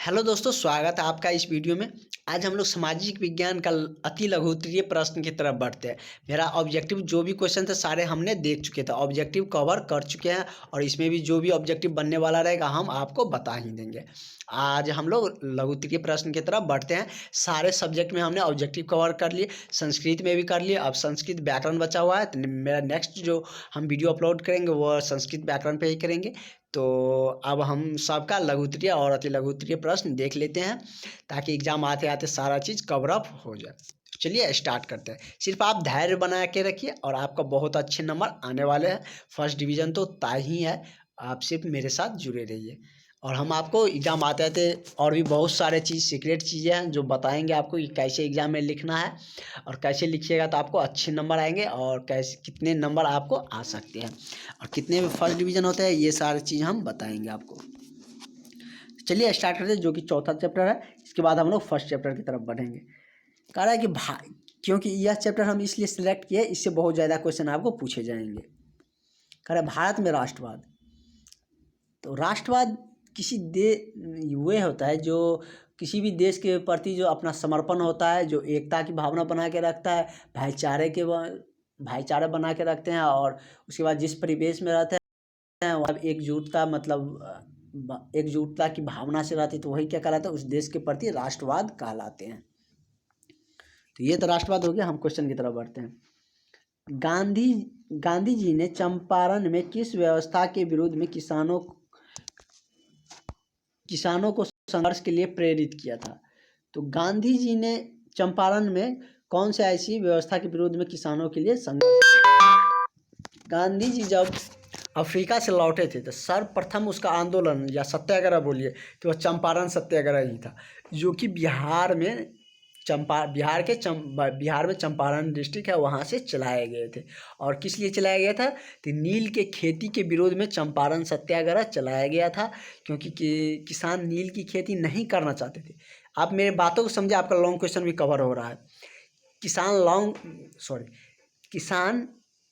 Hello दोस्तों, स्वागत है आपका इस वीडियो में। आज हम लोग सामाजिक विज्ञान का अति लघुत्तरीय प्रश्न की तरफ बढ़ते हैं। मेरा ऑब्जेक्टिव जो भी क्वेश्चन थे सारे हमने देख चुके थे, ऑब्जेक्टिव कवर कर चुके हैं और इसमें भी जो भी ऑब्जेक्टिव बनने वाला रहेगा हम आपको बता ही देंगे। आज हम लोग लघुत्तरीय प्रश्न की तरफ बढ़ते हैं। सारे सब्जेक्ट में हमने ऑब्जेक्टिव कवर कर लिए, संस्कृत में भी कर लिए। अब संस्कृत व्याकरण बचा हुआ है, तो मेरा नेक्स्ट जो हम वीडियो अपलोड करेंगे वो संस्कृत व्याकरण पे ही करेंगे। तो अब हम सबका लघुत्तरीय और अति लघुत्तरीय प्रश्न देख लेते हैं ताकि एग्जाम आते आते सारा चीज़ कवर अप हो जाए। चलिए स्टार्ट करते हैं। सिर्फ आप धैर्य बना के रखिए और आपका बहुत अच्छे नंबर आने वाले हैं। फर्स्ट डिवीज़न तो तय ही है। आप सिर्फ मेरे साथ जुड़े रहिए और हम आपको एग्ज़ाम आते आते और भी बहुत सारे चीज़ सीक्रेट चीज़ें हैं जो बताएंगे आपको कि कैसे एग्ज़ाम में लिखना है और कैसे लिखिएगा तो आपको अच्छे नंबर आएंगे और कैसे कितने नंबर आपको आ सकते हैं और कितने में फर्स्ट डिवीज़न होता है, ये सारी चीज़ हम बताएंगे आपको। चलिए स्टार्ट करते हैं, जो कि चौथा चैप्टर है। इसके बाद हम लोग फर्स्ट चैप्टर की तरफ बढ़ेंगे। कह रहा है कि क्योंकि यह चैप्टर हम इसलिए सिलेक्ट किए, इससे बहुत ज़्यादा क्वेश्चन आपको पूछे जाएंगे। कह रहा है भारत में राष्ट्रवाद। तो राष्ट्रवाद किसी वे होता है जो किसी भी देश के प्रति जो अपना समर्पण होता है, जो एकता की भावना बना के रखता है, भाईचारा बना के रखते हैं और उसके बाद जिस परिवेश में रहते हैं वहाँ एकजुटता एकजुटता की भावना से रहती है, तो वही क्या कहलाता है, उस देश के प्रति राष्ट्रवाद कहलाते हैं। तो ये तो राष्ट्रवाद हो गया। हम क्वेश्चन की तरफ बढ़ते हैं। गांधी जी ने चंपारण में किस व्यवस्था के विरुद्ध में किसानों को संघर्ष के लिए प्रेरित किया था? तो गांधी जी ने चंपारण में कौन से ऐसी व्यवस्था के विरुद्ध में किसानों के लिए संघर्ष किया? गांधी जी जब अफ्रीका से लौटे थे तो सर्वप्रथम उसका आंदोलन या सत्याग्रह बोलिए तो वह चंपारण सत्याग्रह ही था, जो कि बिहार में चंपारण डिस्ट्रिक्ट है, वहाँ से चलाए गए थे। और किस लिए चलाया गया था? तो नील के खेती के विरोध में चंपारण सत्याग्रह चलाया गया था, क्योंकि किसान नील की खेती नहीं करना चाहते थे। आप मेरे बातों को समझे, आपका लॉन्ग क्वेश्चन भी कवर हो रहा है। किसान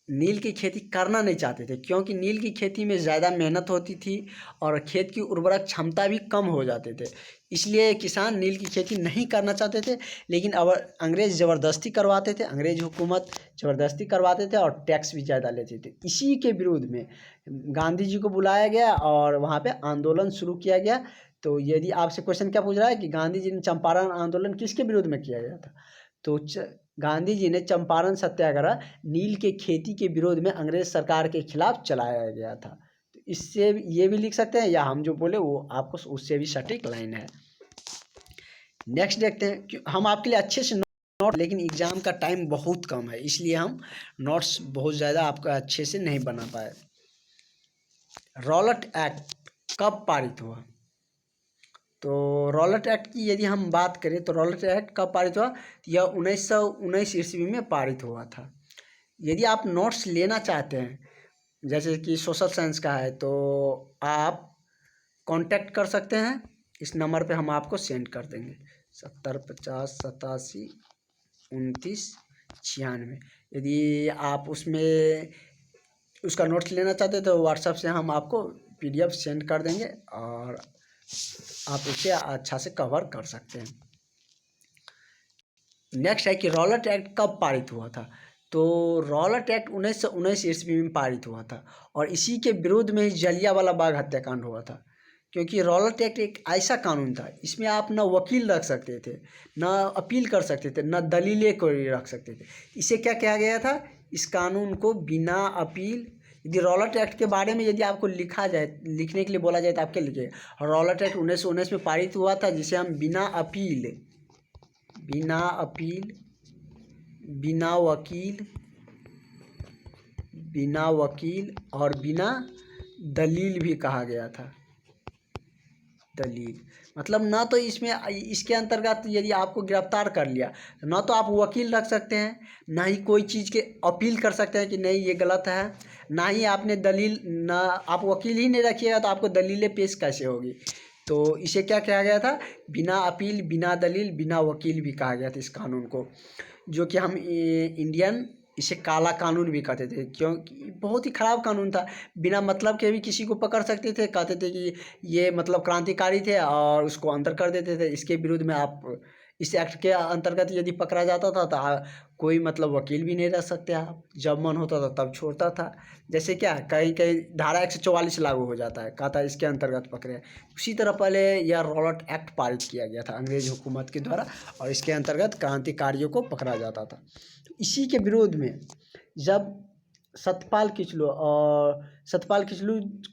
नील की खेती करना नहीं चाहते थे, क्योंकि नील की खेती में ज़्यादा मेहनत होती थी और खेत की उर्वरक क्षमता भी कम हो जाते थे, इसलिए किसान नील की खेती नहीं करना चाहते थे। लेकिन अब अंग्रेज़ ज़बरदस्ती करवाते थे, अंग्रेज हुकूमत ज़बरदस्ती करवाते थे और टैक्स भी ज़्यादा लेते थे। इसी के विरोध में गांधी जी को बुलाया गया और वहाँ पे आंदोलन शुरू किया गया। तो यदि आपसे क्वेश्चन क्या पूछ रहा है कि गांधी जी ने चंपारण आंदोलन किसके विरोध में किया गया था, तो गांधी जी ने चंपारण सत्याग्रह नील के खेती के विरोध में अंग्रेज सरकार के खिलाफ चलाया गया था। तो इससे ये भी लिख सकते हैं या हम जो बोले वो आपको उससे भी सटीक लाइन है। नेक्स्ट देखते हैं कि हम आपके लिए अच्छे से नोट, लेकिन एग्जाम का टाइम बहुत कम है इसलिए हम नोट्स बहुत ज़्यादा आपका अच्छे से नहीं बना पाए। रॉलेट एक्ट कब पारित हुआ? तो रॉलेट एक्ट की यदि हम बात करें तो रॉलेट एक्ट कब पारित हुआ? यह 1919 ईस्वी में पारित हुआ था। यदि आप नोट्स लेना चाहते हैं जैसे कि सोशल साइंस का है तो आप कांटेक्ट कर सकते हैं, इस नंबर पे हम आपको सेंड कर देंगे 7050872996। यदि आप उसका नोट्स लेना चाहते हैं तो व्हाट्सएप से हम आपको PDF सेंड कर देंगे और आप उसे अच्छा से कवर कर सकते हैं। नेक्स्ट है कि रॉलेट एक्ट कब पारित हुआ था? तो रॉलेट एक्ट 1919 ईस्वी में पारित हुआ था और इसी के विरोध में ही जलियांवाला बाग हत्याकांड हुआ था। क्योंकि रॉलेट एक्ट एक ऐसा कानून था, इसमें आप ना वकील रख सकते थे, ना अपील कर सकते थे, ना दलीलें कोई रख सकते थे। इसे क्या कहा गया था? इस कानून को बिना अपील, यदि रॉलेट एक्ट के बारे में यदि आपको लिखने के लिए बोला जाए तो आप क्या लिखिए? रॉलेट एक्ट 1919 में पारित हुआ था, जिसे हम बिना अपील, बिना वकील और बिना दलील भी कहा गया था। दलील मतलब ना तो इसके अंतर्गत यदि आपको गिरफ्तार कर लिया तो ना तो आप वकील रख सकते हैं, ना ही कोई चीज़ के अपील कर सकते हैं कि नहीं ये गलत है, ना ही आपने दलील, ना आप वकील ही नहीं रखिएगा तो आपको दलीलें पेश कैसे होगी? तो इसे क्या कहा गया था? बिना अपील, बिना दलील, बिना वकील भी कहा गया था इस कानून को, जो कि हम इंडियन इसे काला कानून भी कहते थे, क्योंकि बहुत ही खराब कानून था। बिना मतलब के भी किसी को पकड़ सकते थे, कहते थे कि ये मतलब क्रांतिकारी थे और उसको अंदर कर देते थे। इसके विरुद्ध में आप इस एक्ट के अंतर्गत यदि पकड़ा जाता था तो कोई मतलब वकील भी नहीं रह सकते आप, जब मन होता था तब छोड़ता था। जैसे क्या कहीं कहीं धारा 144 लागू हो जाता है, कहा था इसके अंतर्गत पकड़े। उसी तरह पहले यह रॉबर्ट एक्ट पारित किया गया था अंग्रेज हुकूमत के द्वारा, और इसके अंतर्गत क्रांतिकारियों को पकड़ा जाता था। तो इसी के विरोध में जब सतपाल किचलू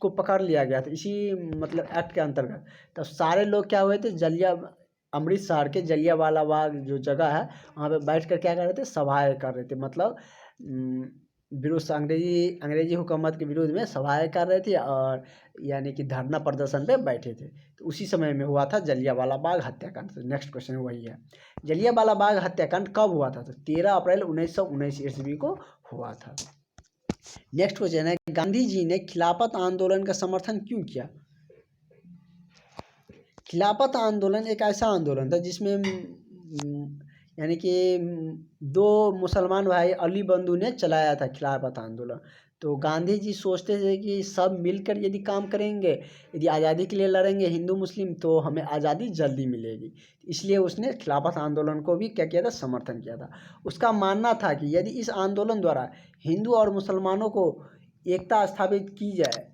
को पकड़ लिया गया था इसी मतलब एक्ट के अंतर्गत, तब सारे लोग क्या हुए थे, अमृतसर के जलियांवाला बाग जो जगह है वहाँ पे बैठ कर क्या कर रहे थे, सभाएं कर रहे थे। मतलब विरोध अंग्रेजी हुकूमत के विरोध में सभाएं कर रहे थे, और यानी कि धरना प्रदर्शन पे बैठे थे। तो उसी समय में हुआ था जलियांवाला बाग हत्याकांड। तो नेक्स्ट क्वेश्चन वही है, जलियांवाला बाग हत्याकांड कब हुआ था? तो 13 अप्रैल 1919 ईस्वी को हुआ था। नेक्स्ट क्वेश्चन है, गांधी जी ने खिलाफत आंदोलन का समर्थन क्यों किया? खिलाफत आंदोलन एक ऐसा आंदोलन था जिसमें यानी कि दो मुसलमान भाई अली बंधु ने चलाया था खिलाफत आंदोलन। तो गांधी जी सोचते थे कि सब मिलकर यदि काम करेंगे, यदि आज़ादी के लिए लड़ेंगे हिंदू मुस्लिम, तो हमें आज़ादी जल्दी मिलेगी। इसलिए उसने खिलाफत आंदोलन को भी क्या किया था, समर्थन किया था। उसका मानना था कि यदि इस आंदोलन द्वारा हिंदू और मुसलमानों को एकता स्थापित की जाए